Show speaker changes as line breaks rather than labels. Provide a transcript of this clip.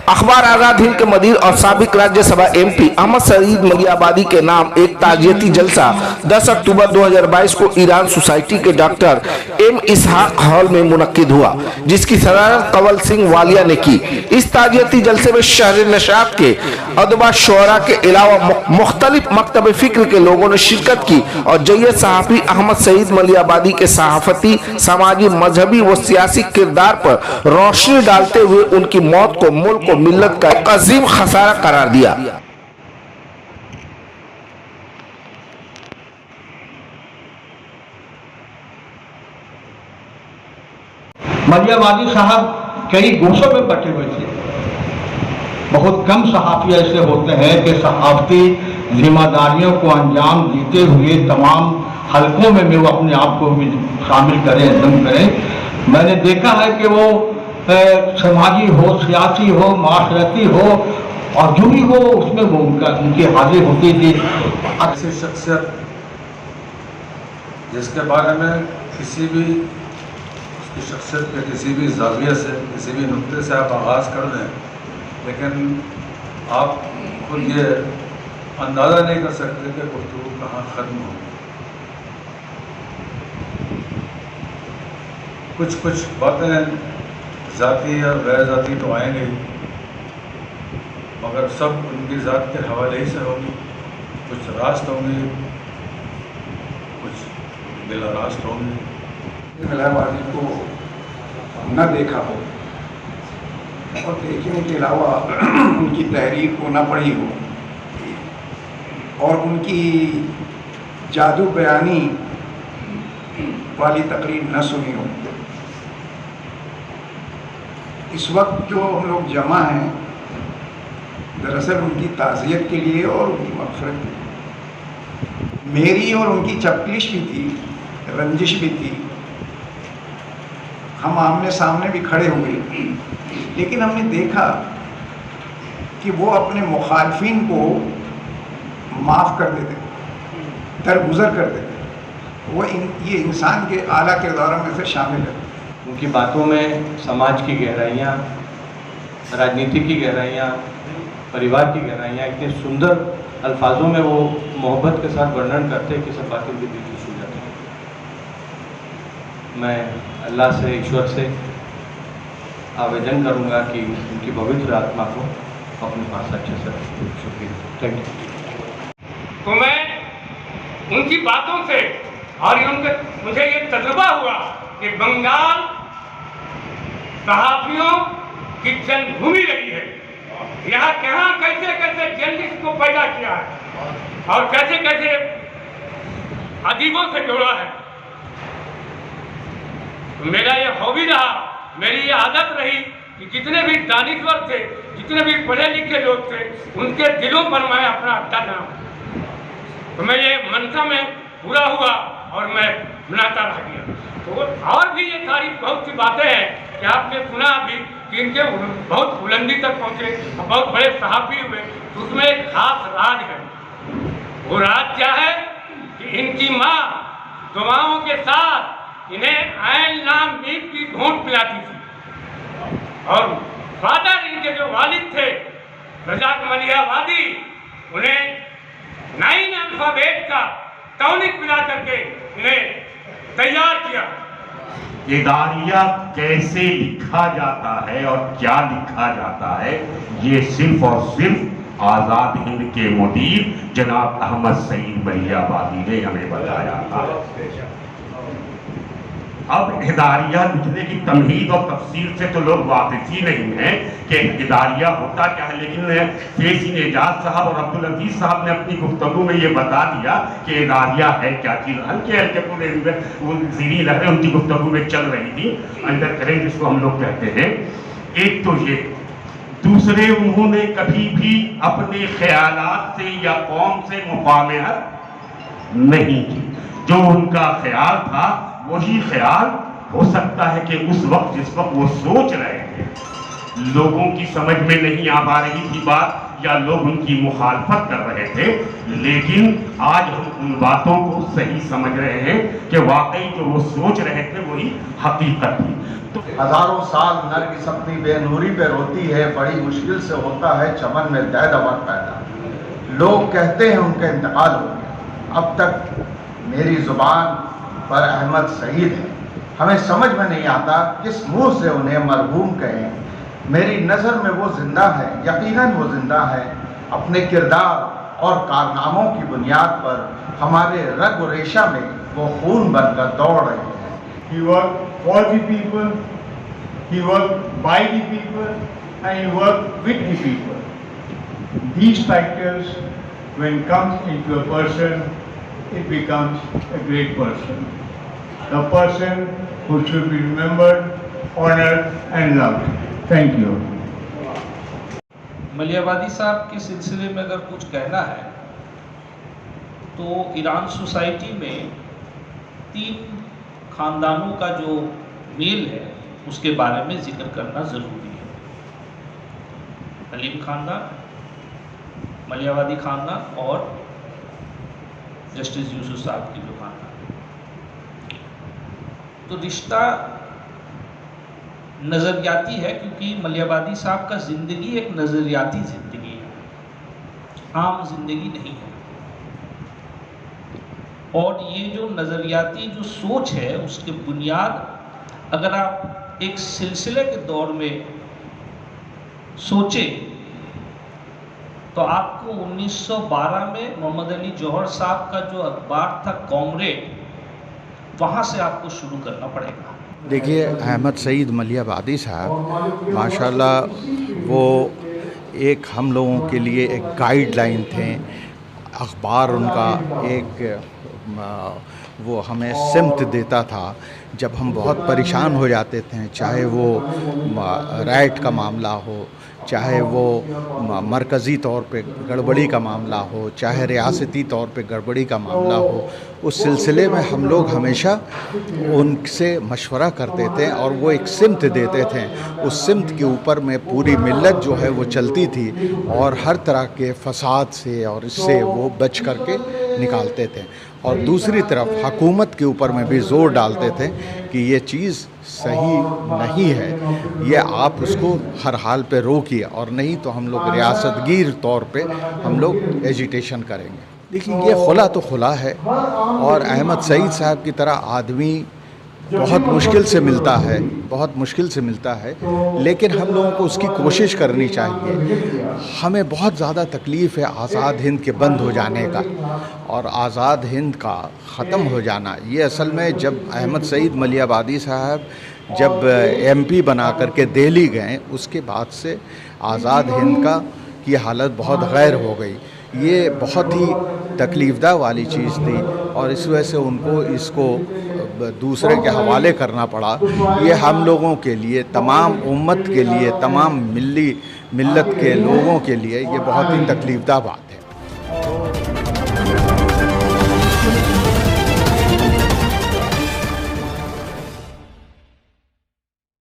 अखबार आजाद हिंद के मदीर और साबिक राज्यसभा एमपी अहमद सईद मलियाबादी के नाम एक ताजियती जलसा 10 अक्टूबर 2022 को ईरान सोसाइटी के डॉक्टर एम इसहाक हॉल में मुनक्किद हुआ, जिसकी सदारत कंवल सिंह वालिया ने की। इस ताजियती जलसे में शहर नशात के अदबा शुअरा के अलावा मुख्तलिफ मकतब फिक्र के लोगों ने शिरकत की और जय्यद सहाफ़ी अहमद सईद मलियाबादी के सहाफ़ती, समाजी, मजहबी व सियासी किरदार पर रोशनी डालते हुए उनकी मौत को मुल्क और मिल्लत का अजीम खसारा करार दिया।
मलियाबादी साहब कई गोशों में बटे हुए थे। बहुत कम सहाफ़ी ऐसे होते हैं कि सहाफ़ती जिम्मेदारियों को अंजाम देते हुए तमाम हलकों में वो अपने आप को भी शामिल करें, दम करें। मैंने देखा है कि वो समाजी हो, सियासी हो, माशरती हो और जो भी हो उसमें वो उनकी हाजिर होती थी।
ऐसी शख्सियत जिसके बारे में किसी भी उसकी शख्सियत के किसी भी जाविये से, किसी भी नुक्ते से आप आगाज़ कर दें, लेकिन आप खुद ये अंदाज़ा नहीं कर सकते कि गुफ्तगू कहाँ ख़त्म हो। कुछ बातें ज़ाती या गैर ज़ाती तो आएंगे, मगर सब उनकी ज़ात के हवाले ही से होंगी। कुछ रास्त होंगी, कुछ बिला रास्त होंगी।
मलियाबादी को न देखा हो और देखने के अलावा उनकी तहरीर को न पढ़ी हो और उनकी जादू बयानी वाली तकरीर न सुनी हो। इस वक्त जो हम लोग जमा हैं दरअसल उनकी ताज़ियत के लिए और उनकी मग़फ़िरत के लिए। मेरी और उनकी चपलिश भी थी, रंजिश भी थी। हम आमने सामने भी खड़े हुए, लेकिन हमने देखा कि वो अपने मुखालफिन को माफ़ कर देते, दरगुजर कर देते। वो ये इंसान के आला किरदारों में से शामिल है।
उनकी बातों में समाज की गहराइयाँ, राजनीति की गहराइयाँ, परिवार की गहराइयाँ इतने सुंदर अल्फाजों में वो मोहब्बत के साथ वर्णन करते हैं कि सब बातें उनके दिल की छू जाती हैं। मैं अल्लाह से, ईश्वर से आवेदन करूँगा कि उनकी पवित्र आत्मा को अपने पास अच्छे से रखें। शुक्रिया, थैंक यू।
तो मैं उनकी बातों से और मुझे ये तजुर्बा हुआ कि बंगाल सहाफ़ियों की जन्मभूमि रही है। यहाँ कहाँ कैसे कैसे जर्नलिस्ट को पैदा किया है और कैसे कैसे अदीबों से जोड़ा है। मेरा ये हॉबी रहा, मेरी ये आदत रही कि जितने भी दानिश्वर थे, जितने भी पढ़े लिखे लोग थे, उनके दिलों पर मैं अपना अड्डा बनाऊं। तो मैं ये मनसा में पूरा हुआ और मैं बनाता रह गया। तो और भी ये सारी बहुत सी बातें हैं कि आपने सुना अभी कि इनके बहुत बुलंदी तक पहुँचे, बहुत बड़े सहाफ़ी हुए। तो उसमें एक खास राज है। वो राज क्या है कि इनकी माँ दुआओं के साथ इन्हें ऐन नाम मीट की घूंट पिलाती थी और फादर इनके जो वालिद थे रज़ाक मलियाबादी, उन्हें 9 अल्फ़ाबेट का टॉनिक पिला करके इन्हें तैयार किया।
इदारिया कैसे लिखा जाता है और क्या लिखा जाता है, ये सिर्फ और सिर्फ आज़ाद हिंद के मुदीर जनाब अहमद सईद मलियाबादी ने हमें बताया था। अब इदारिया लिखने की तमहीद और तफसीर से तो लोग वाकिफ ही नहीं हैं कि इदारिया होता क्या है, लेकिन फेज़ एजाज साहब और अब्दुल अजीज साहब ने अपनी गुफ्तगू में ये बता दिया कि इदारिया है क्या चीज़। हल्के पूरे वो ज़ीरी लहरें उनकी गुफ्तगू में चल रही थी, अंदर करें जिसको हम लोग कहते हैं। एक तो ये, दूसरे उन्होंने कभी भी अपने ख्यालात से या कौम से मुक़ावमत नहीं की। जो उनका ख्याल था वही ख्याल हो सकता है कि उस वक्त जिस वक्त वो सोच रहे थे लोगों की समझ में नहीं आ पा रही थी बात, یا لوگ ان کی مخالفت کر رہے تھے، لیکن آج ہم ان باتوں کو صحیح سمجھ رہے ہیں کہ واقعی جو وہ سوچ رہے تھے وہی حقیقت تھی۔ تو
ہزاروں سال نرگس اپنی بے نوری پہ روتی ہے، بڑی مشکل سے ہوتا ہے چمن میں دیدور پیدا۔ لوگ کہتے ہیں ان کا انتقال ہو گیا، اب تک میری زبان پر احمد سعید ہے، ہمیں سمجھ میں نہیں آتا کس منہ سے انہیں مرحوم کہیں۔ میری نظر میں وہ زندہ ہے، یقیناً وہ زندہ ہے، اپنے کردار اور کارناموں کی بنیاد پر ہمارے رگ و ریشہ میں وہ خون بن کر دوڑ رہے ہیں۔
He worked for the people, he worked by the people, and he worked with the people. These factors, when comes into a person, it becomes a great person. A person who should be remembered, honored, and loved. Thank you.
ملیح آبادی صاحب کے سلسلے میں اگر کچھ کہنا ہے تو ایران سوسائٹی میں 3 خاندانوں کا جو میل ہے اس کے بارے میں ذکر کرنا ضروری ہے۔ حلیم خاندان، ملیح آبادی خاندان اور جسٹس یوسف صاحب کی جو خاندان۔ تو رشتہ نظریاتی ہے کیونکہ ملیح آبادی صاحب کا زندگی ایک نظریاتی زندگی ہے، عام زندگی نہیں ہے، اور یہ جو نظریاتی جو سوچ ہے اس کے بنیاد اگر آپ ایک سلسلے کے دور میں سوچیں تو آپ کو 1912 میں محمد علی جوہر صاحب کا جو اخبار تھا کامریڈ، وہاں سے آپ کو شروع کرنا پڑے گا۔
دیکھیے احمد سعید ملیح آبادی صاحب ماشاءاللہ وہ ایک ہم لوگوں کے لیے ایک گائیڈ لائن تھے، اخبار ان کا ایک وہ ہمیں سمت دیتا تھا جب ہم بہت پریشان ہو جاتے تھے، چاہے وہ رائٹ کا معاملہ ہو، چاہے وہ مرکزی طور پہ گڑبڑی کا معاملہ ہو، چاہے ریاستی طور پہ گڑبڑی کا معاملہ ہو، اس سلسلے میں ہم لوگ ہمیشہ ان سے مشورہ کرتے تھے اور وہ ایک سمت دیتے تھے۔ اس سمت کے اوپر میں پوری ملت جو ہے وہ چلتی تھی اور ہر طرح کے فساد سے اور اس سے وہ بچ کر کے نکالتے تھے، اور دوسری طرف حکومت کے اوپر میں بھی زور ڈالتے تھے کہ یہ چیز صحیح نہیں ہے، یہ آپ اس کو ہر حال پہ روکیے، اور نہیں تو ہم لوگ ریاست گیر طور پہ ہم لوگ ایجیٹیشن کریں گے۔ دیکھیے یہ خلا تو خلا ہے، اور احمد سعید صاحب کی طرح آدمی بہت مشکل سے ملتا ہے، بہت مشکل سے ملتا ہے، لیکن ہم لوگوں کو اس کی کوشش کرنی چاہیے۔ ہمیں بہت زیادہ تکلیف ہے آزاد ہند کے بند ہو جانے کا اور آزاد ہند کا ختم ہو جانا۔ یہ اصل میں جب احمد سعید ملیح آبادی صاحب جب ایم پی بنا کر کے دہلی گئے، اس کے بعد سے آزاد ہند کی حالت بہت غیر ہو گئی۔ یہ بہت ہی تکلیف دہ والی چیز تھی، اور اس وجہ سے ان کو اس کو دوسرے کے حوالے کرنا پڑا۔ یہ ہم لوگوں کے لیے، تمام امت کے لیے، تمام ملت کے لوگوں کے لیے یہ بہت ہی تکلیف دہ بات ہے۔